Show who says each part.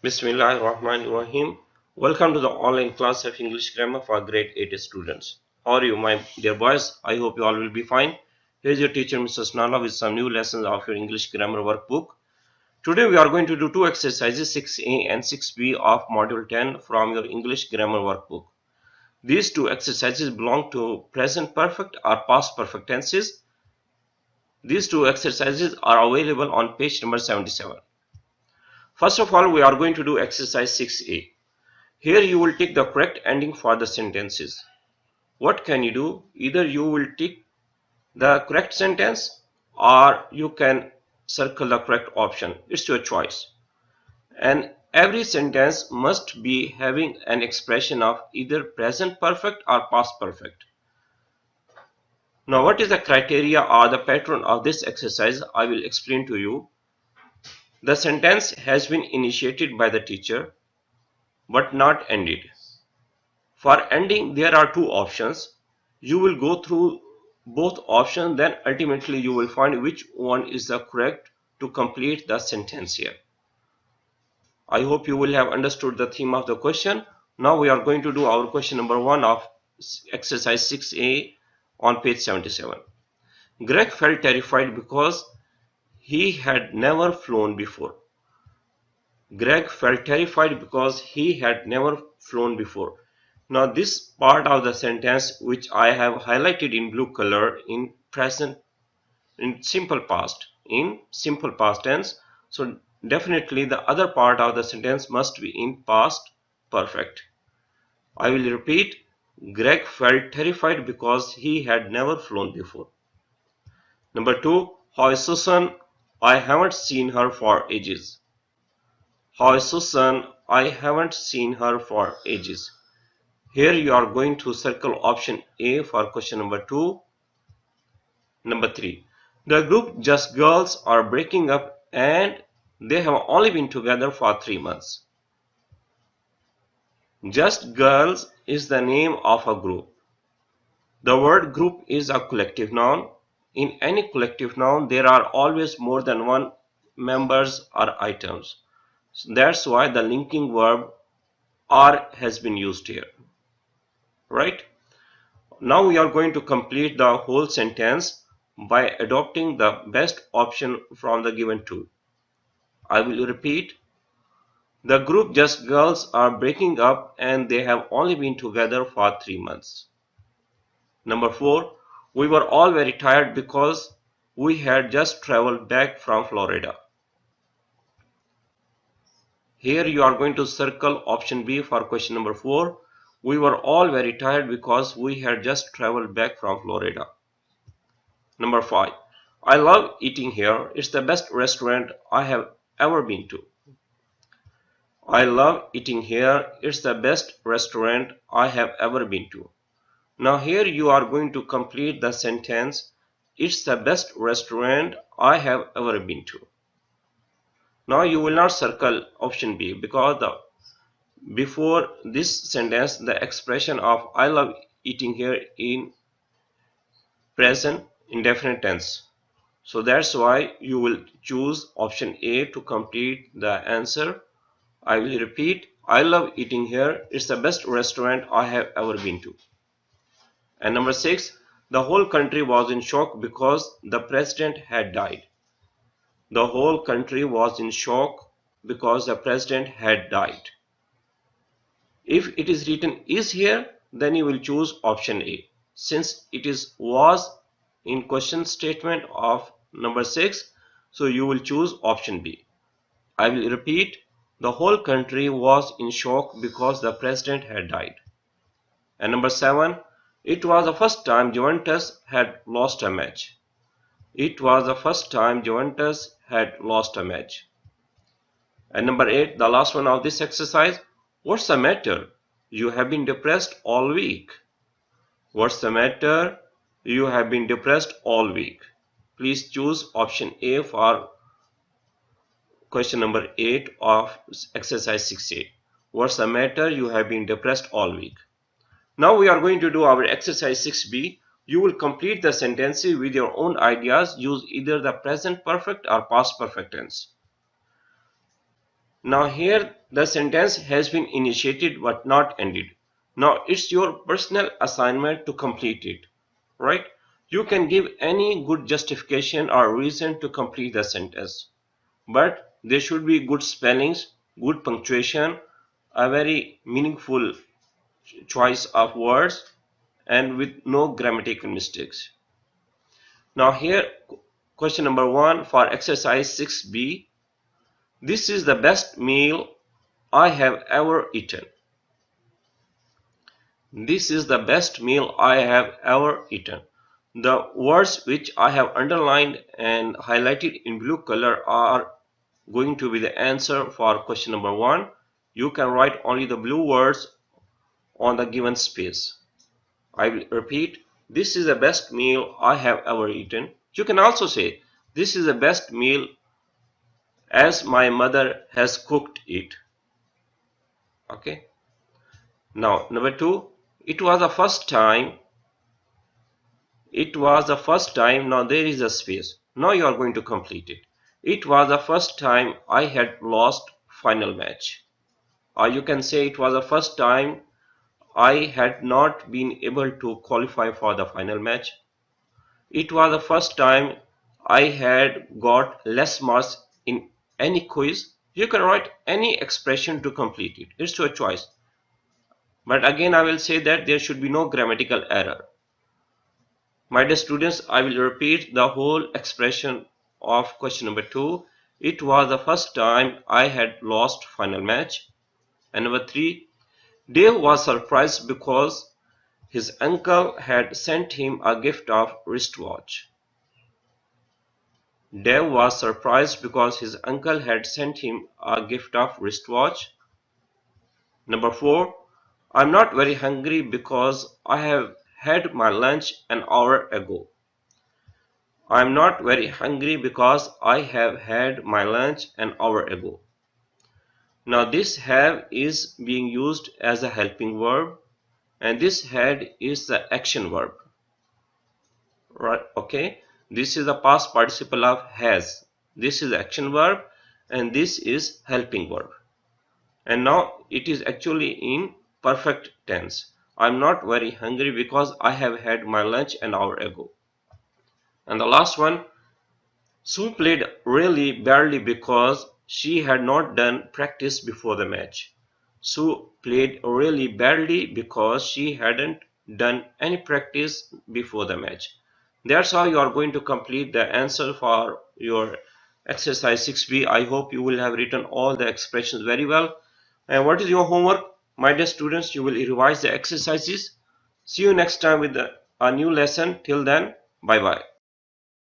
Speaker 1: Bismillahirrahmanirrahim. Welcome to the online class of English grammar for grade 8 students. How are you, my dear boys? I hope you all will be fine. Here's your teacher, Mrs. Nala, with some new lessons of your English grammar workbook. Today we are going to do two exercises, 6a and 6b of module 10 from your English grammar workbook. These two exercises belong to present perfect or past perfect tenses. These two exercises are available on page number 77. First of all, we are going to do exercise 6a. Here you will tick the correct ending for the sentences. What can you do? Either you will tick the correct sentence or you can circle the correct option. It's your choice. And every sentence must be having an expression of either present perfect or past perfect. Now what is the criteria or the pattern of this exercise? I will explain to you. The sentence has been initiated by the teacher but not ended. For ending, there are two options. You will go through both options, then ultimately you will find which one is the correct to complete the sentence here. I hope you will have understood the theme of the question. Now we are going to do our question number 1 of exercise 6a on page 77. Greg felt terrified because he had never flown before. Greg felt terrified because he had never flown before. Now this part of the sentence which I have highlighted in blue color in present, in simple past tense. So definitely the other part of the sentence must be in past perfect. I will repeat. Greg felt terrified because he had never flown before. Number 2. How is Susan? I haven't seen her for ages. How is Susan? I haven't seen her for ages. Here you are going to circle option A for question number 2. Number 3. The group Just Girls are breaking up and they have only been together for 3 months. Just Girls is the name of a group. The word group is a collective noun. In any collective noun, there are always more than one members or items. So that's why the linking verb are has been used here. Right? Now we are going to complete the whole sentence by adopting the best option from the given tool. I will repeat. The group Just Girls are breaking up and they have only been together for 3 months. Number 4. We were all very tired because we had just traveled back from Florida. Here you are going to circle option B for question number 4. We were all very tired because we had just traveled back from Florida. Number 5. I love eating here. It's the best restaurant I have ever been to. I love eating here. It's the best restaurant I have ever been to. Now here you are going to complete the sentence. It's the best restaurant I have ever been to. Now you will not circle option B because before this sentence the expression of I love eating here in present indefinite tense. So that's why you will choose option A to complete the answer. I will repeat. I love eating here. It's the best restaurant I have ever been to. And number 6. The whole country was in shock because the president had died. The whole country was in shock because the president had died. If it is written is here, then you will choose option A. Since it is was in question statement of number 6, so you will choose option B. I will repeat. The whole country was in shock because the president had died. And number 7. It was the first time Juventus had lost a match. It was the first time Juventus had lost a match. And number 8, the last one of this exercise. What's the matter? You have been depressed all week. What's the matter? You have been depressed all week. Please choose option A for question number 8 of exercise 6A. What's the matter? You have been depressed all week. Now we are going to do our exercise 6B. You will complete the sentences with your own ideas. Use either the present perfect or past perfect tense. Now here The sentence has been initiated but not ended. Now it's your personal assignment to complete it, right? You can give any good justification or reason to complete the sentence, but there should be good spellings, good punctuation, a very meaningful choice of words, and with no grammatical mistakes. Now here, question number 1 for exercise 6b. This is the best meal I have ever eaten. This is the best meal I have ever eaten. The words which I have underlined and highlighted in blue color are going to be the answer for question number 1. You can write only the blue words on the given space. I will repeat, this is the best meal I have ever eaten. You can also say, this is the best meal as my mother has cooked it. Okay. Now, number 2, it was the first time. It was the first time. Now there is a space. Now you are going to complete it. It was the first time I had lost final match. Or you can say it was the first time I had not been able to qualify for the final match. It was the first time I had got less marks in any quiz. You can write any expression to complete it. It's your choice. But again, I will say that there should be no grammatical error. My dear students, I will repeat the whole expression of question number 2. It was the first time I had lost final match. And number 3, Dave was surprised because his uncle had sent him a gift of wristwatch. Dave was surprised because his uncle had sent him a gift of wristwatch. Number 4, I'm not very hungry because I have had my lunch an hour ago. I'm not very hungry because I have had my lunch an hour ago. Now this have is being used as a helping verb, and this had is the action verb. Right, okay. This is the past participle of has. This is the action verb and this is helping verb. And now it is actually in perfect tense. I'm not very hungry because I have had my lunch an hour ago. And the last one, Sue played really badly because she had not done practice before the match. Sue played really badly because she hadn't done any practice before the match. That's how you are going to complete the answer for your exercise 6b. I hope you will have written all the expressions very well. And what is your homework? My dear students, you will revise the exercises. See you next time with a new lesson. Till then, bye bye.